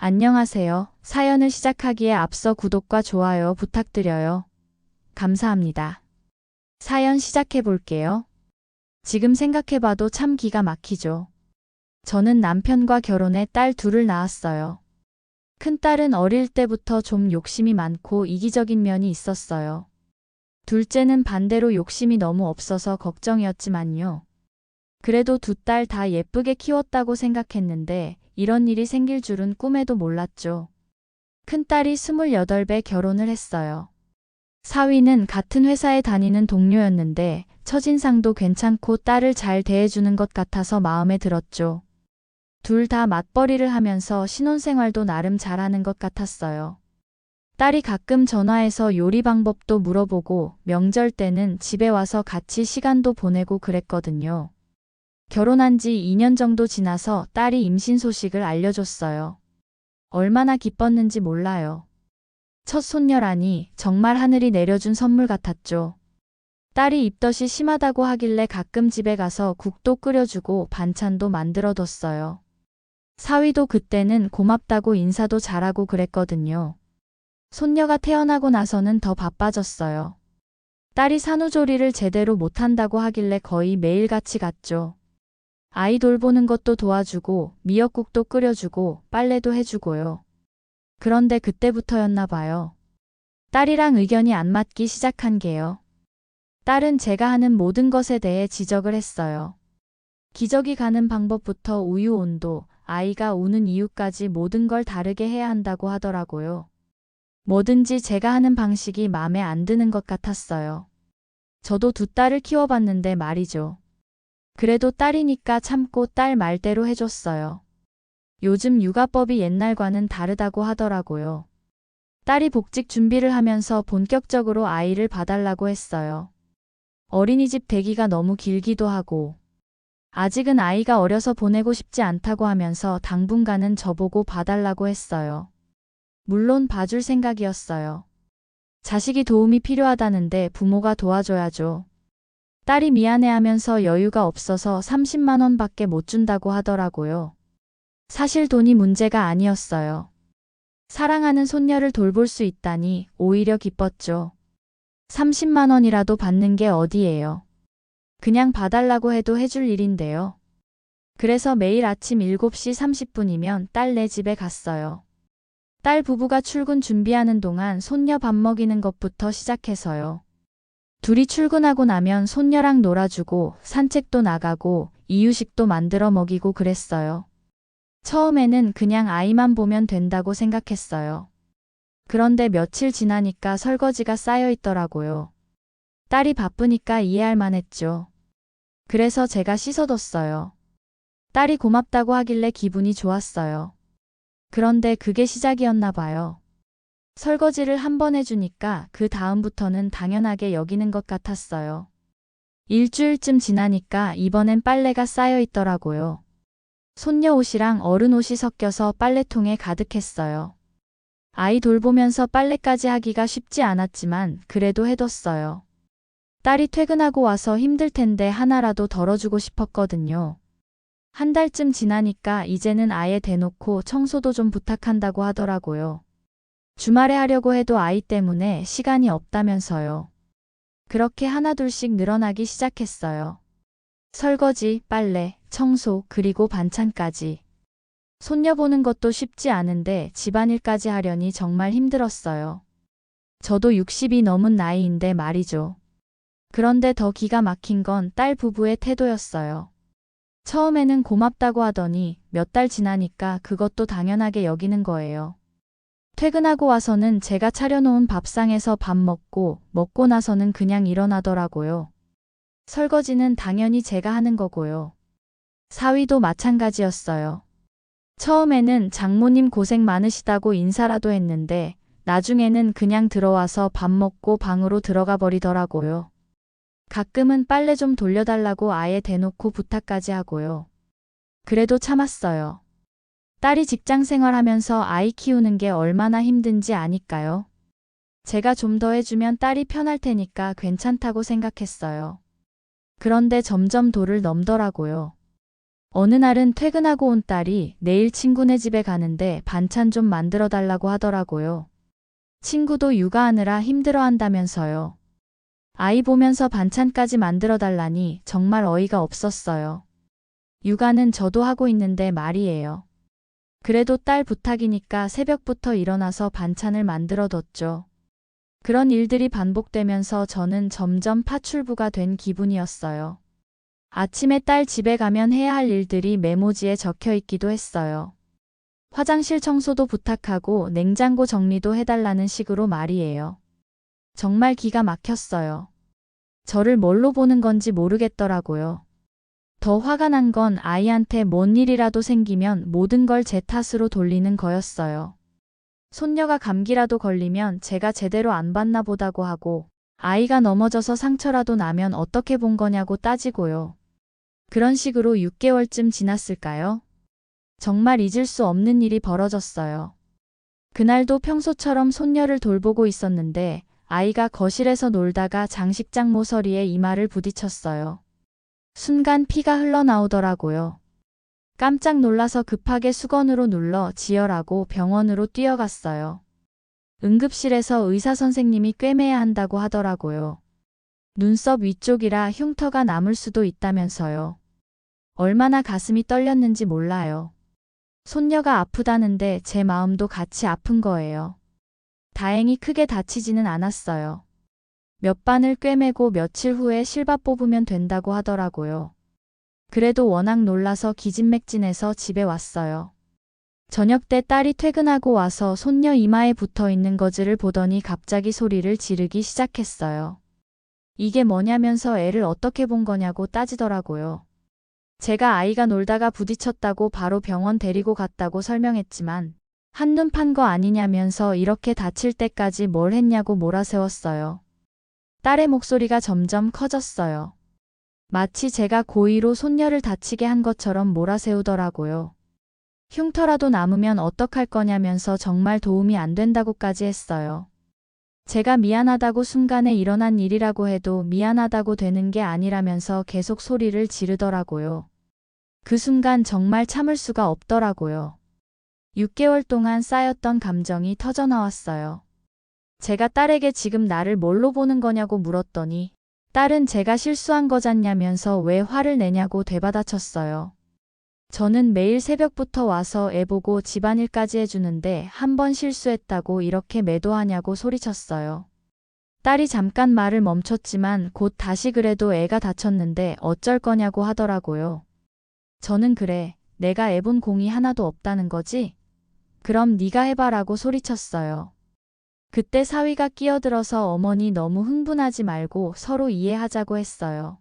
안녕하세요. 사연을 시작하기에 앞서 구독과 좋아요 부탁드려요. 감사합니다. 사연 시작해 볼게요. 지금 생각해봐도 참 기가 막히죠. 저는 남편과 결혼해 딸 둘을 낳았어요. 큰딸은 어릴 때부터 좀 욕심이 많고 이기적인 면이 있었어요. 둘째는 반대로 욕심이 너무 없어서 걱정이었지만요. 그래도 두 딸 다 예쁘게 키웠다고 생각했는데 이런 일이 생길 줄은 꿈에도 몰랐죠. 큰딸이 28배 결혼을 했어요. 사위는 같은 회사에 다니는 동료였는데 첫인상도 괜찮고 딸을 잘 대해주는 것 같아서 마음에 들었죠. 둘 다 맞벌이를 하면서 신혼생활도 나름 잘하는 것 같았어요. 딸이 가끔 전화해서 요리 방법도 물어보고 명절 때는 집에 와서 같이 시간도 보내고 그랬거든요. 결혼한 지 2년 정도 지나서 딸이 임신 소식을 알려줬어요. 얼마나 기뻤는지 몰라요. 첫 손녀라니 정말 하늘이 내려준 선물 같았죠. 딸이 입덧이 심하다고 하길래 가끔 집에 가서 국도 끓여주고 반찬도 만들어뒀어요. 사위도 그때는 고맙다고 인사도 잘하고 그랬거든요. 손녀가 태어나고 나서는 더 바빠졌어요. 딸이 산후조리를 제대로 못한다고 하길래 거의 매일 같이 갔죠. 아이 돌보는 것도 도와주고 미역국도 끓여주고 빨래도 해주고요. 그런데 그때부터였나 봐요. 딸이랑 의견이 안 맞기 시작한 게요. 딸은 제가 하는 모든 것에 대해 지적을 했어요. 기저귀 가는 방법부터 우유 온도, 아이가 우는 이유까지 모든 걸 다르게 해야 한다고 하더라고요. 뭐든지 제가 하는 방식이 마음에 안 드는 것 같았어요. 저도 두 딸을 키워봤는데 말이죠. 그래도 딸이니까 참고 딸 말대로 해줬어요. 요즘 육아법이 옛날과는 다르다고 하더라고요. 딸이 복직 준비를 하면서 본격적으로 아이를 봐달라고 했어요. 어린이집 대기가 너무 길기도 하고 아직은 아이가 어려서 보내고 싶지 않다고 하면서 당분간은 저보고 봐달라고 했어요. 물론 봐줄 생각이었어요. 자식이 도움이 필요하다는데 부모가 도와줘야죠. 딸이 미안해하면서 여유가 없어서 30만 원밖에 못 준다고 하더라고요. 사실 돈이 문제가 아니었어요. 사랑하는 손녀를 돌볼 수 있다니 오히려 기뻤죠. 30만 원이라도 받는 게 어디예요. 그냥 봐달라고 해도 해줄 일인데요. 그래서 매일 아침 7시 30분이면 딸네 집에 갔어요. 딸 부부가 출근 준비하는 동안 손녀 밥 먹이는 것부터 시작해서요. 둘이 출근하고 나면 손녀랑 놀아주고 산책도 나가고 이유식도 만들어 먹이고 그랬어요. 처음에는 그냥 아이만 보면 된다고 생각했어요. 그런데 며칠 지나니까 설거지가 쌓여 있더라고요. 딸이 바쁘니까 이해할 만했죠. 그래서 제가 씻어뒀어요. 딸이 고맙다고 하길래 기분이 좋았어요. 그런데 그게 시작이었나 봐요. 설거지를 한 번 해주니까 그 다음부터는 당연하게 여기는 것 같았어요. 일주일쯤 지나니까 이번엔 빨래가 쌓여 있더라고요. 손녀 옷이랑 어른 옷이 섞여서 빨래통에 가득했어요. 아이 돌보면서 빨래까지 하기가 쉽지 않았지만 그래도 해뒀어요. 딸이 퇴근하고 와서 힘들 텐데 하나라도 덜어주고 싶었거든요. 한 달쯤 지나니까 이제는 아예 대놓고 청소도 좀 부탁한다고 하더라고요. 주말에 하려고 해도 아이 때문에 시간이 없다면서요. 그렇게 하나둘씩 늘어나기 시작했어요. 설거지, 빨래, 청소, 그리고 반찬까지. 손녀 보는 것도 쉽지 않은데 집안일까지 하려니 정말 힘들었어요. 저도 60이 넘은 나이인데 말이죠. 그런데 더 기가 막힌 건 딸 부부의 태도였어요. 처음에는 고맙다고 하더니 몇 달 지나니까 그것도 당연하게 여기는 거예요. 퇴근하고 와서는 제가 차려놓은 밥상에서 밥 먹고 나서는 그냥 일어나더라고요. 설거지는 당연히 제가 하는 거고요. 사위도 마찬가지였어요. 처음에는 장모님 고생 많으시다고 인사라도 했는데 나중에는 그냥 들어와서 밥 먹고 방으로 들어가 버리더라고요. 가끔은 빨래 좀 돌려달라고 아예 대놓고 부탁까지 하고요. 그래도 참았어요. 딸이 직장 생활하면서 아이 키우는 게 얼마나 힘든지 아니까요. 제가 좀 더 해주면 딸이 편할 테니까 괜찮다고 생각했어요. 그런데 점점 도를 넘더라고요. 어느 날은 퇴근하고 온 딸이 내일 친구네 집에 가는데 반찬 좀 만들어 달라고 하더라고요. 친구도 육아하느라 힘들어 한다면서요. 아이 보면서 반찬까지 만들어 달라니 정말 어이가 없었어요. 육아는 저도 하고 있는데 말이에요. 그래도 딸 부탁이니까 새벽부터 일어나서 반찬을 만들어뒀죠. 그런 일들이 반복되면서 저는 점점 파출부가 된 기분이었어요. 아침에 딸 집에 가면 해야 할 일들이 메모지에 적혀 있기도 했어요. 화장실 청소도 부탁하고 냉장고 정리도 해달라는 식으로 말이에요. 정말 기가 막혔어요. 저를 뭘로 보는 건지 모르겠더라고요. 더 화가 난 건 아이한테 뭔 일이라도 생기면 모든 걸 제 탓으로 돌리는 거였어요. 손녀가 감기라도 걸리면 제가 제대로 안 봤나 보다고 하고, 아이가 넘어져서 상처라도 나면 어떻게 본 거냐고 따지고요. 그런 식으로 6개월쯤 지났을까요? 정말 잊을 수 없는 일이 벌어졌어요. 그날도 평소처럼 손녀를 돌보고 있었는데 아이가 거실에서 놀다가 장식장 모서리에 이마를 부딪혔어요. 순간 피가 흘러나오더라고요. 깜짝 놀라서 급하게 수건으로 눌러 지혈하고 병원으로 뛰어갔어요. 응급실에서 의사 선생님이 꿰매야 한다고 하더라고요. 눈썹 위쪽이라 흉터가 남을 수도 있다면서요. 얼마나 가슴이 떨렸는지 몰라요. 손녀가 아프다는데 제 마음도 같이 아픈 거예요. 다행히 크게 다치지는 않았어요. 몇 반을 꿰매고 며칠 후에 실밥 뽑으면 된다고 하더라고요. 그래도 워낙 놀라서 기진맥진해서 집에 왔어요. 저녁 때 딸이 퇴근하고 와서 손녀 이마에 붙어 있는 거즈를 보더니 갑자기 소리를 지르기 시작했어요. 이게 뭐냐면서 애를 어떻게 본 거냐고 따지더라고요. 제가 아이가 놀다가 부딪혔다고 바로 병원 데리고 갔다고 설명했지만 한눈 판 거 아니냐면서 이렇게 다칠 때까지 뭘 했냐고 몰아세웠어요. 딸의 목소리가 점점 커졌어요. 마치 제가 고의로 손녀를 다치게 한 것처럼 몰아세우더라고요. 흉터라도 남으면 어떡할 거냐면서 정말 도움이 안 된다고까지 했어요. 제가 미안하다고 순간에 일어난 일이라고 해도 미안하다고 되는 게 아니라면서 계속 소리를 지르더라고요. 그 순간 정말 참을 수가 없더라고요. 6개월 동안 쌓였던 감정이 터져나왔어요. 제가 딸에게 지금 나를 뭘로 보는 거냐고 물었더니 딸은 제가 실수한 거잖냐면서 왜 화를 내냐고 되받아쳤어요. 저는 매일 새벽부터 와서 애 보고 집안일까지 해주는데 한 번 실수했다고 이렇게 매도하냐고 소리쳤어요. 딸이 잠깐 말을 멈췄지만 곧 다시 그래도 애가 다쳤는데 어쩔 거냐고 하더라고요. 저는 그래, 내가 애 본 공이 하나도 없다는 거지? 그럼 네가 해봐라고 소리쳤어요. 그때 사위가 끼어들어서 어머니 너무 흥분하지 말고 서로 이해하자고 했어요.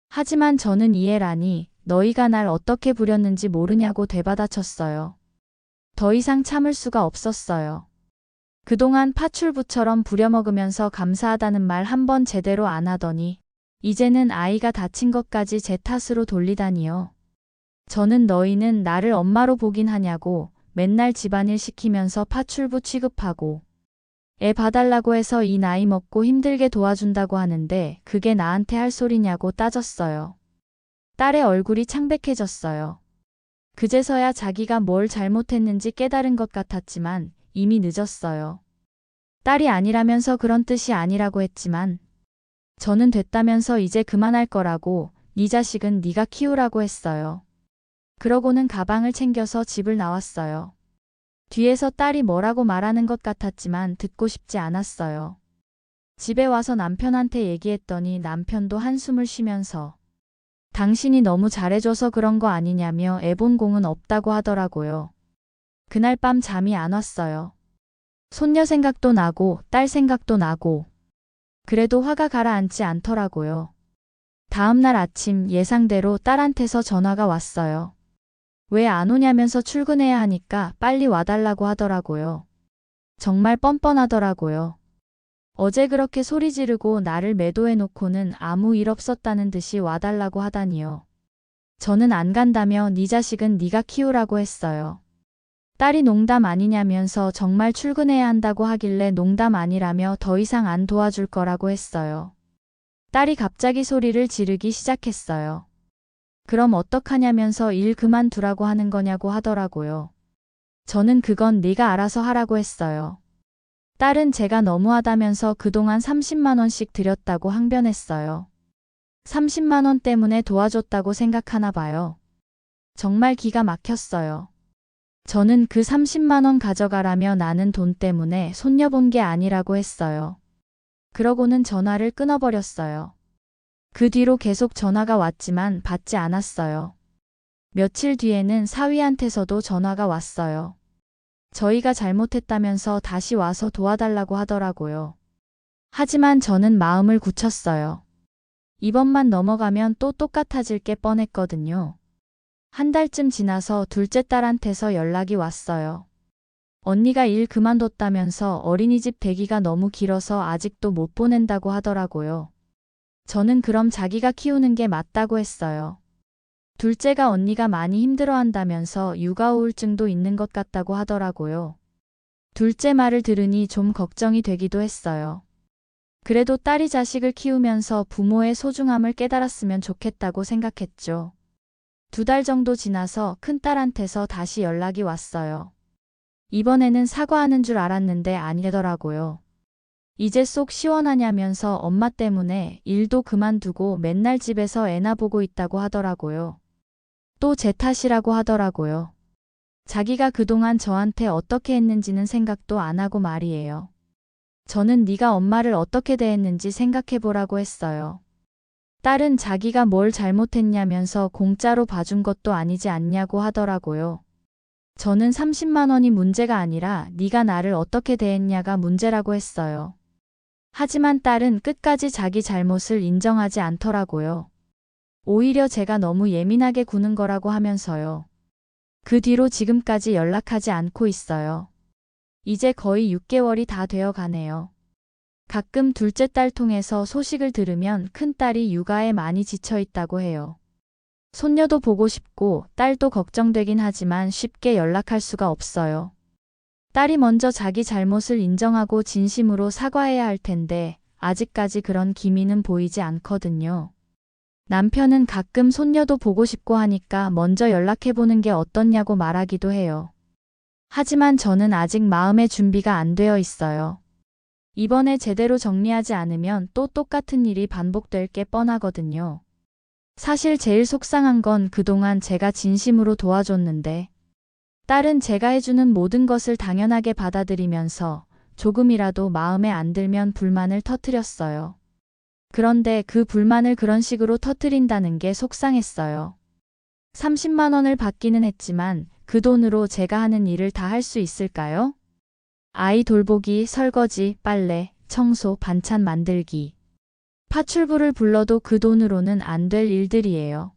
하지만 저는 이해라니 너희가 날 어떻게 부렸는지 모르냐고 되받아쳤어요. 더 이상 참을 수가 없었어요. 그동안 파출부처럼 부려먹으면서 감사하다는 말 한 번 제대로 안 하더니 이제는 아이가 다친 것까지 제 탓으로 돌리다니요. 저는 너희는 나를 엄마로 보긴 하냐고 맨날 집안일 시키면서 파출부 취급하고 애 봐달라고 해서 이 나이 먹고 힘들게 도와준다고 하는데 그게 나한테 할 소리냐고 따졌어요. 딸의 얼굴이 창백해졌어요. 그제서야 자기가 뭘 잘못했는지 깨달은 것 같았지만 이미 늦었어요. 딸이 아니라면서 그런 뜻이 아니라고 했지만 저는 됐다면서 이제 그만할 거라고 네 자식은 네가 키우라고 했어요. 그러고는 가방을 챙겨서 집을 나왔어요. 뒤에서 딸이 뭐라고 말하는 것 같았지만 듣고 싶지 않았어요. 집에 와서 남편한테 얘기했더니 남편도 한숨을 쉬면서 당신이 너무 잘해줘서 그런 거 아니냐며 애 본 공은 없다고 하더라고요. 그날 밤 잠이 안 왔어요. 손녀 생각도 나고 딸 생각도 나고 그래도 화가 가라앉지 않더라고요. 다음 날 아침 예상대로 딸한테서 전화가 왔어요. 왜 안 오냐면서 출근해야 하니까 빨리 와달라고 하더라고요. 정말 뻔뻔하더라고요. 어제 그렇게 소리 지르고 나를 매도해놓고는 아무 일 없었다는 듯이 와달라고 하다니요. 저는 안 간다며 네 자식은 네가 키우라고 했어요. 딸이 농담 아니냐면서 정말 출근해야 한다고 하길래 농담 아니라며 더 이상 안 도와줄 거라고 했어요. 딸이 갑자기 소리를 지르기 시작했어요. 그럼 어떡하냐면서 일 그만두라고 하는 거냐고 하더라고요. 저는 그건 네가 알아서 하라고 했어요. 딸은 제가 너무하다면서 그동안 30만 원씩 드렸다고 항변했어요. 30만 원 때문에 도와줬다고 생각하나 봐요. 정말 기가 막혔어요. 저는 그 30만 원 가져가라며 나는 돈 때문에 손녀 본 게 아니라고 했어요. 그러고는 전화를 끊어버렸어요. 그 뒤로 계속 전화가 왔지만 받지 않았어요. 며칠 뒤에는 사위한테서도 전화가 왔어요. 저희가 잘못했다면서 다시 와서 도와달라고 하더라고요. 하지만 저는 마음을 굳혔어요. 이번만 넘어가면 또 똑같아질 게 뻔했거든요. 한 달쯤 지나서 둘째 딸한테서 연락이 왔어요. 언니가 일 그만뒀다면서 어린이집 대기가 너무 길어서 아직도 못 보낸다고 하더라고요. 저는 그럼 자기가 키우는 게 맞다고 했어요. 둘째가 언니가 많이 힘들어한다면서 육아 우울증도 있는 것 같다고 하더라고요. 둘째 말을 들으니 좀 걱정이 되기도 했어요. 그래도 딸이 자식을 키우면서 부모의 소중함을 깨달았으면 좋겠다고 생각했죠. 2달 정도 지나서 큰딸한테서 다시 연락이 왔어요. 이번에는 사과하는 줄 알았는데 아니더라고요. 이제 속 시원하냐면서 엄마 때문에 일도 그만두고 맨날 집에서 애나 보고 있다고 하더라고요. 또 제 탓이라고 하더라고요. 자기가 그동안 저한테 어떻게 했는지는 생각도 안 하고 말이에요. 저는 네가 엄마를 어떻게 대했는지 생각해보라고 했어요. 딸은 자기가 뭘 잘못했냐면서 공짜로 봐준 것도 아니지 않냐고 하더라고요. 저는 30만 원이 문제가 아니라 네가 나를 어떻게 대했냐가 문제라고 했어요. 하지만 딸은 끝까지 자기 잘못을 인정하지 않더라고요. 오히려 제가 너무 예민하게 구는 거라고 하면서요. 그 뒤로 지금까지 연락하지 않고 있어요. 이제 거의 6개월이 다 되어 가네요. 가끔 둘째 딸 통해서 소식을 들으면 큰딸이 육아에 많이 지쳐 있다고 해요. 손녀도 보고 싶고 딸도 걱정되긴 하지만 쉽게 연락할 수가 없어요. 딸이 먼저 자기 잘못을 인정하고 진심으로 사과해야 할 텐데 아직까지 그런 기미는 보이지 않거든요. 남편은 가끔 손녀도 보고 싶고 하니까 먼저 연락해보는 게 어떻냐고 말하기도 해요. 하지만 저는 아직 마음의 준비가 안 되어 있어요. 이번에 제대로 정리하지 않으면 또 똑같은 일이 반복될 게 뻔하거든요. 사실 제일 속상한 건 그동안 제가 진심으로 도와줬는데 딸은 제가 해주는 모든 것을 당연하게 받아들이면서 조금이라도 마음에 안 들면 불만을 터뜨렸어요. 그런데 그 불만을 그런 식으로 터뜨린다는 게 속상했어요. 30만 원을 받기는 했지만 그 돈으로 제가 하는 일을 다 할 수 있을까요? 아이 돌보기, 설거지, 빨래, 청소, 반찬 만들기. 파출부를 불러도 그 돈으로는 안 될 일들이에요.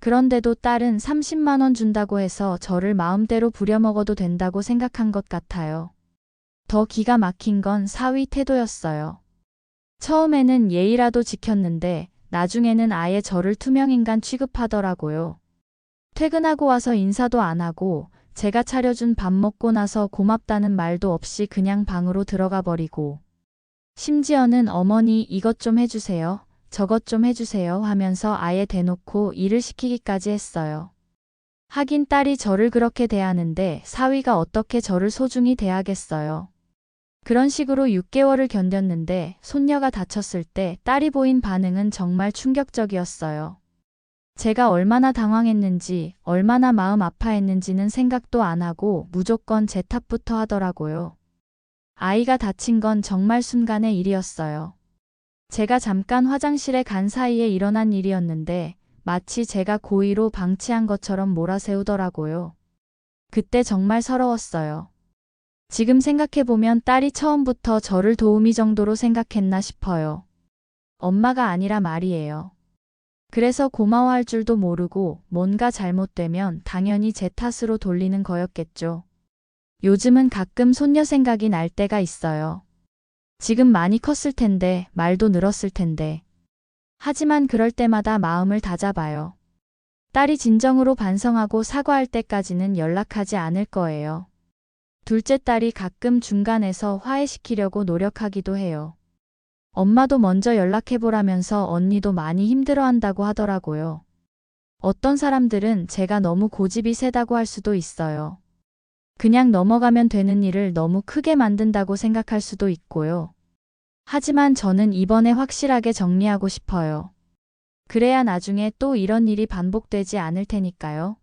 그런데도 딸은 30만 원 준다고 해서 저를 마음대로 부려먹어도 된다고 생각한 것 같아요. 더 기가 막힌 건 사위 태도였어요. 처음에는 예의라도 지켰는데 나중에는 아예 저를 투명인간 취급하더라고요. 퇴근하고 와서 인사도 안 하고 제가 차려준 밥 먹고 나서 고맙다는 말도 없이 그냥 방으로 들어가 버리고 심지어는 어머니 이것 좀 해주세요. 저것 좀 해주세요 하면서 아예 대놓고 일을 시키기까지 했어요. 하긴 딸이 저를 그렇게 대하는데 사위가 어떻게 저를 소중히 대하겠어요. 그런 식으로 6개월을 견뎠는데 손녀가 다쳤을 때 딸이 보인 반응은 정말 충격적이었어요. 제가 얼마나 당황했는지, 얼마나 마음 아파했는지는 생각도 안 하고 무조건 제 탓부터 하더라고요. 아이가 다친 건 정말 순간의 일이었어요. 제가 잠깐 화장실에 간 사이에 일어난 일이었는데 마치 제가 고의로 방치한 것처럼 몰아세우더라고요. 그때 정말 서러웠어요. 지금 생각해보면 딸이 처음부터 저를 도우미 정도로 생각했나 싶어요. 엄마가 아니라 말이에요. 그래서 고마워할 줄도 모르고 뭔가 잘못되면 당연히 제 탓으로 돌리는 거였겠죠. 요즘은 가끔 손녀 생각이 날 때가 있어요. 지금 많이 컸을 텐데, 말도 늘었을 텐데. 하지만 그럴 때마다 마음을 다잡아요. 딸이 진정으로 반성하고 사과할 때까지는 연락하지 않을 거예요. 둘째 딸이 가끔 중간에서 화해시키려고 노력하기도 해요. 엄마도 먼저 연락해보라면서 언니도 많이 힘들어한다고 하더라고요. 어떤 사람들은 제가 너무 고집이 세다고 할 수도 있어요. 그냥 넘어가면 되는 일을 너무 크게 만든다고 생각할 수도 있고요. 하지만 저는 이번에 확실하게 정리하고 싶어요. 그래야 나중에 또 이런 일이 반복되지 않을 테니까요.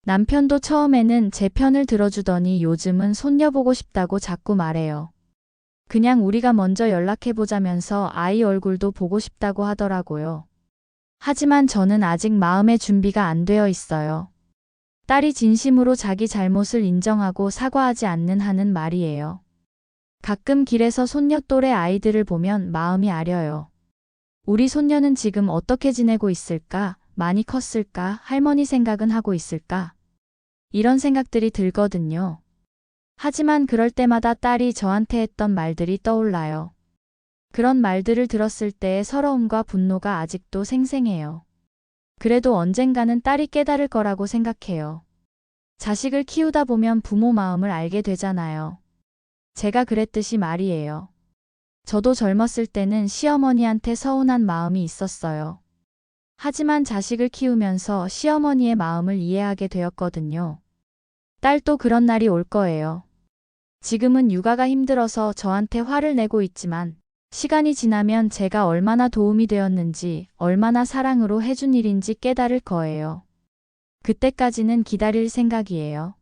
남편도 처음에는 제 편을 들어주더니 요즘은 손녀 보고 싶다고 자꾸 말해요. 그냥 우리가 먼저 연락해보자면서 아이 얼굴도 보고 싶다고 하더라고요. 하지만 저는 아직 마음의 준비가 안 되어 있어요. 딸이 진심으로 자기 잘못을 인정하고 사과하지 않는 한은 말이에요. 가끔 길에서 손녀 또래 아이들을 보면 마음이 아려요. 우리 손녀는 지금 어떻게 지내고 있을까? 많이 컸을까? 할머니 생각은 하고 있을까? 이런 생각들이 들거든요. 하지만 그럴 때마다 딸이 저한테 했던 말들이 떠올라요. 그런 말들을 들었을 때의 서러움과 분노가 아직도 생생해요. 그래도 언젠가는 딸이 깨달을 거라고 생각해요. 자식을 키우다 보면 부모 마음을 알게 되잖아요. 제가 그랬듯이 말이에요. 저도 젊었을 때는 시어머니한테 서운한 마음이 있었어요. 하지만 자식을 키우면서 시어머니의 마음을 이해하게 되었거든요. 딸도 그런 날이 올 거예요. 지금은 육아가 힘들어서 저한테 화를 내고 있지만 시간이 지나면 제가 얼마나 도움이 되었는지, 얼마나 사랑으로 해준 일인지 깨달을 거예요. 그때까지는 기다릴 생각이에요.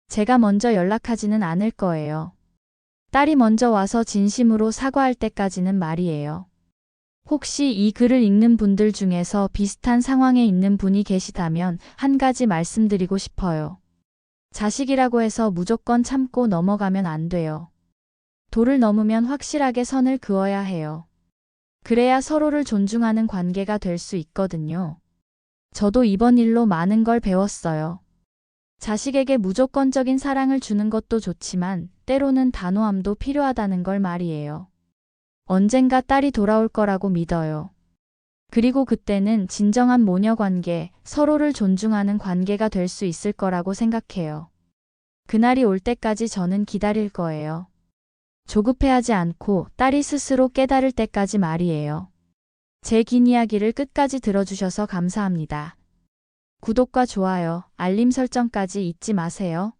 제가 먼저 연락하지는 않을 거예요. 딸이 먼저 와서 진심으로 사과할 때까지는 말이에요. 혹시 이 글을 읽는 분들 중에서 비슷한 상황에 있는 분이 계시다면 한 가지 말씀드리고 싶어요. 자식이라고 해서 무조건 참고 넘어가면 안 돼요. 도를 넘으면 확실하게 선을 그어야 해요. 그래야 서로를 존중하는 관계가 될 수 있거든요. 저도 이번 일로 많은 걸 배웠어요. 자식에게 무조건적인 사랑을 주는 것도 좋지만 때로는 단호함도 필요하다는 걸 말이에요. 언젠가 딸이 돌아올 거라고 믿어요. 그리고 그때는 진정한 모녀 관계, 서로를 존중하는 관계가 될 수 있을 거라고 생각해요. 그날이 올 때까지 저는 기다릴 거예요. 조급해하지 않고 딸이 스스로 깨달을 때까지 말이에요. 제 긴 이야기를 끝까지 들어주셔서 감사합니다. 구독과 좋아요, 알림 설정까지 잊지 마세요.